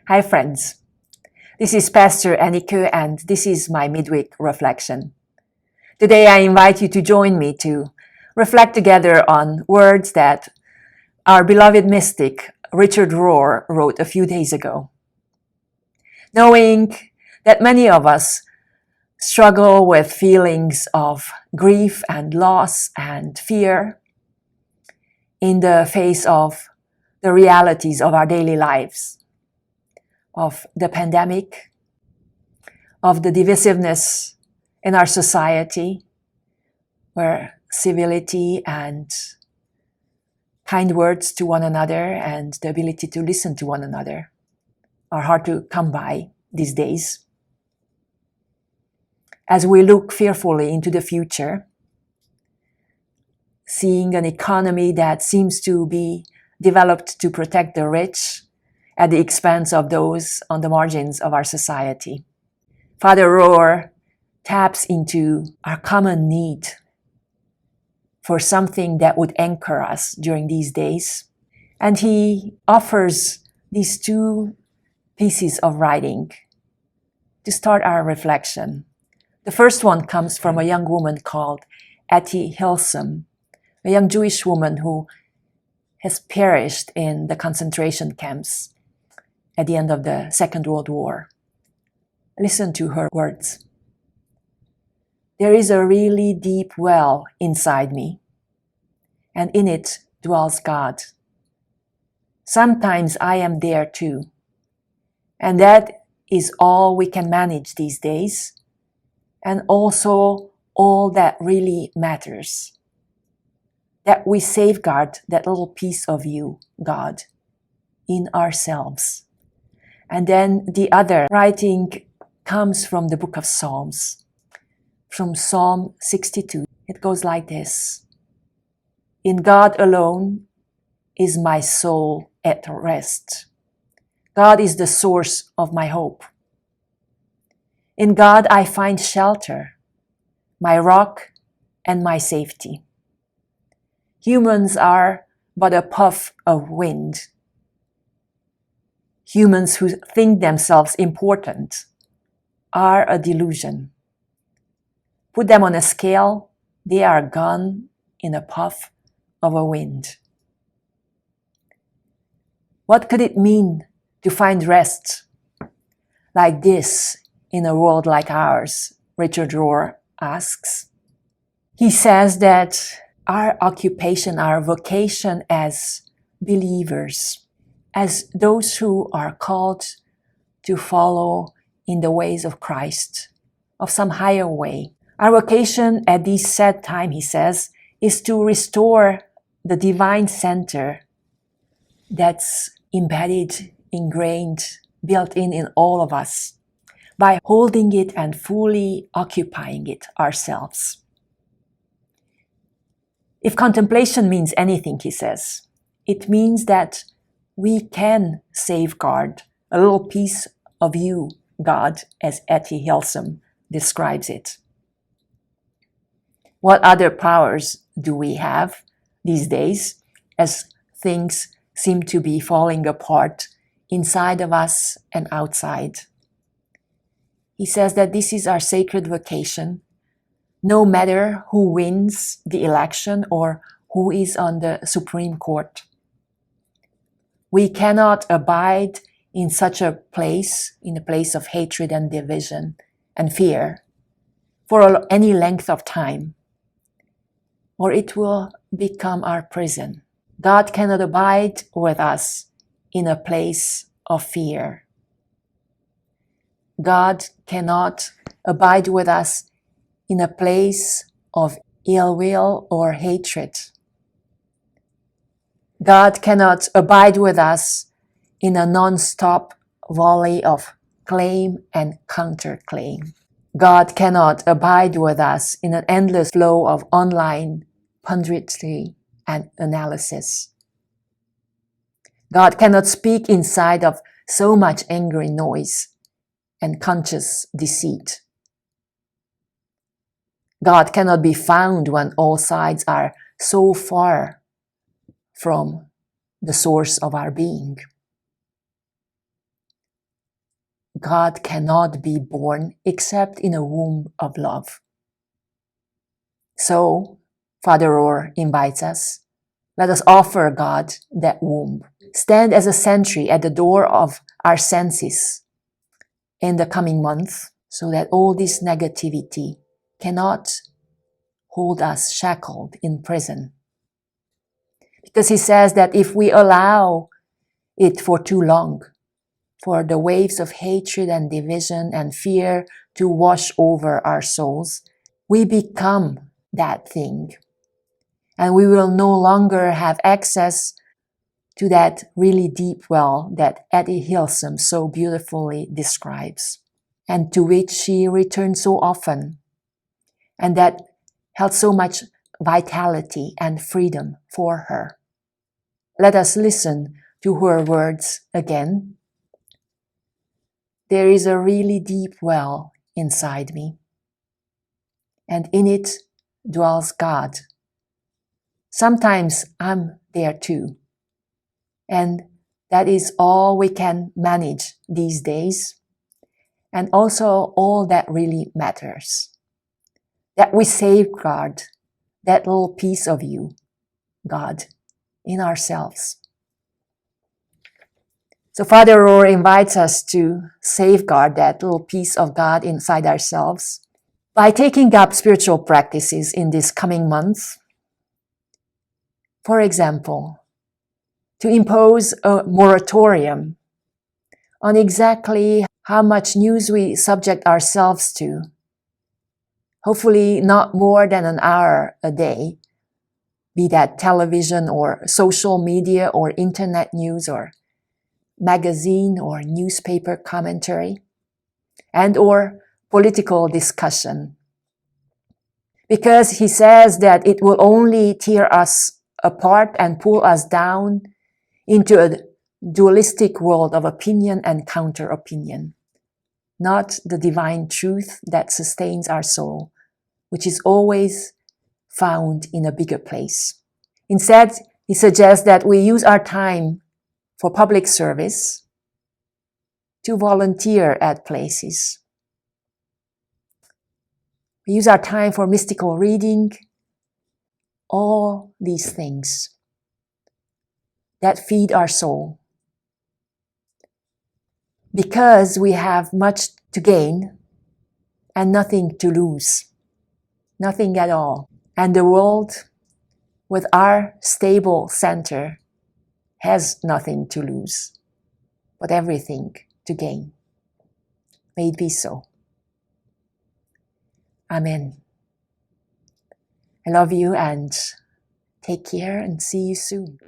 Hi friends, this is Pastor Annika and this is my midweek reflection. Today I invite you to join me to reflect together on words that our beloved mystic Richard Rohr wrote a few days ago. Knowing that many of us struggle with feelings of grief and loss and fear in the face of the realities of our daily lives, of the pandemic, of the divisiveness in our society, where civility and kind words to one another and the ability to listen to one another are hard to come by these days. As we look fearfully into the future, seeing an economy that seems to be developed to protect the rich at the expense of those on the margins of our society. Father Rohr taps into our common need for something that would anchor us during these days. And he offers these two pieces of writing to start our reflection. The first one comes from a young woman called Etty Hillesum, a young Jewish woman who has perished in the concentration camps at the end of the Second World War. Listen to her words. There is a really deep well inside me, and in it dwells God. Sometimes I am there too, and that is all we can manage these days, and also all that really matters. That we safeguard that little piece of you, God, in ourselves. And then the other writing comes from the book of Psalms, from Psalm 62. It goes like this. In God alone is my soul at rest. God is the source of my hope. In God I find shelter, my rock and my safety. Humans are but a puff of wind. Humans who think themselves important are a delusion. Put them on a scale, they are gone in a puff of a wind. What could it mean to find rest like this in a world like ours? Richard Rohr asks. He says that our occupation, our vocation as believers, as those who are called to follow in the ways of Christ, of some higher way. Our vocation at this sad time, he says, is to restore the divine center that's embedded, ingrained, built in all of us by holding it and fully occupying it ourselves. If contemplation means anything, he says, it means that we can safeguard a little piece of you, God, as Etty Hillesum describes it. What other powers do we have these days as things seem to be falling apart inside of us and outside? He says that this is our sacred vocation, no matter who wins the election or who is on the Supreme Court. We cannot abide in such a place, in a place of hatred and division and fear, for any length of time, or it will become our prison. God cannot abide with us in a place of fear. God cannot abide with us in a place of ill will or hatred. God cannot abide with us in a non-stop volley of claim and counterclaim. God cannot abide with us in an endless flow of online punditry and analysis. God cannot speak inside of so much angry noise and conscious deceit. God cannot be found when all sides are so far from the source of our being. God cannot be born except in a womb of love. So, Father Rohr invites us, let us offer God that womb. Stand as a sentry at the door of our senses in the coming month so that all this negativity cannot hold us shackled in prison. Because he says that if we allow it for too long, for the waves of hatred and division and fear to wash over our souls, we become that thing. And we will no longer have access to that really deep well that Eddie Hilsum so beautifully describes, and to which she returned so often, and that held so much vitality and freedom for her. Let us listen to her words again. There is a really deep well inside me, and in it dwells God. Sometimes I'm there too, and that is all we can manage these days, and also all that really matters. That we safeguard that little piece of you, God, in ourselves. So Father Rohr invites us to safeguard that little piece of God inside ourselves by taking up spiritual practices in this coming month. For example, to impose a moratorium on exactly how much news we subject ourselves to. Hopefully not more than an hour a day, be that television or social media or internet news or magazine or newspaper commentary, and or political discussion. Because he says that it will only tear us apart and pull us down into a dualistic world of opinion and counter-opinion, not the divine truth that sustains our soul, which is always found in a bigger place. Instead, he suggests that we use our time for public service, to volunteer at places. We use our time for mystical reading, all these things that feed our soul. Because we have much to gain and nothing to lose. Nothing at all. And the world, with our stable center, has nothing to lose, but everything to gain. May it be so. Amen. I love you and take care and see you soon.